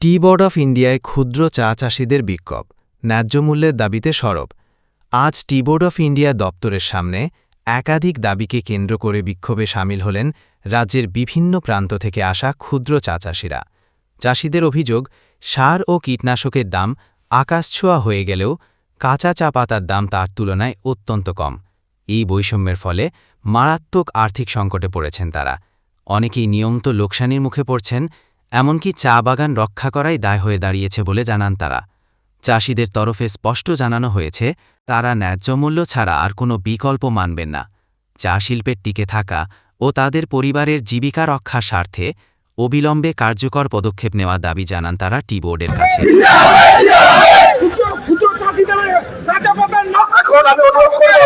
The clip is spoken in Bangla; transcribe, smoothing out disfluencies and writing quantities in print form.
টি বোর্ড অফ ইন্ডিয়ায় ক্ষুদ্র চা চাষিদের বিক্ষোভ, ন্যায্য মূল্যের দাবিতে সরব। আজ টি বোর্ড অফ ইন্ডিয়া দপ্তরের সামনে একাধিক দাবিকে কেন্দ্র করে বিক্ষোভে সামিল হলেন রাজ্যের বিভিন্ন প্রান্ত থেকে আসা ক্ষুদ্র চা চাষিরা। চাষিদের অভিযোগ, সার ও কীটনাশকের দাম আকাশছোঁয়া হয়ে গেলেও কাঁচা চা পাতার দাম তার তুলনায় অত্যন্ত কম। এই বৈষম্যের ফলে মারাত্মক আর্থিক সংকটে পড়েছেন তারা। অনেকেই নিয়মিত লোকসানির মুখে পড়ছেন, এমনকি চা বাগান রক্ষা করাই দায় হয়ে দাঁড়িয়েছে বলে জানান তারা। চাষিদের তরফে স্পষ্ট জানানো হয়েছে, তারা ন্যায্য মূল্য ছাড়া আর কোনো বিকল্প মানবেন না। চা শিল্পের টিকে থাকা ও তাদের পরিবারের জীবিকা রক্ষার স্বার্থে অবিলম্বে কার্যকর পদক্ষেপ নেওয়ার দাবি জানান তারা টি বোর্ডের কাছে। এখন আমি অনুরোধ করব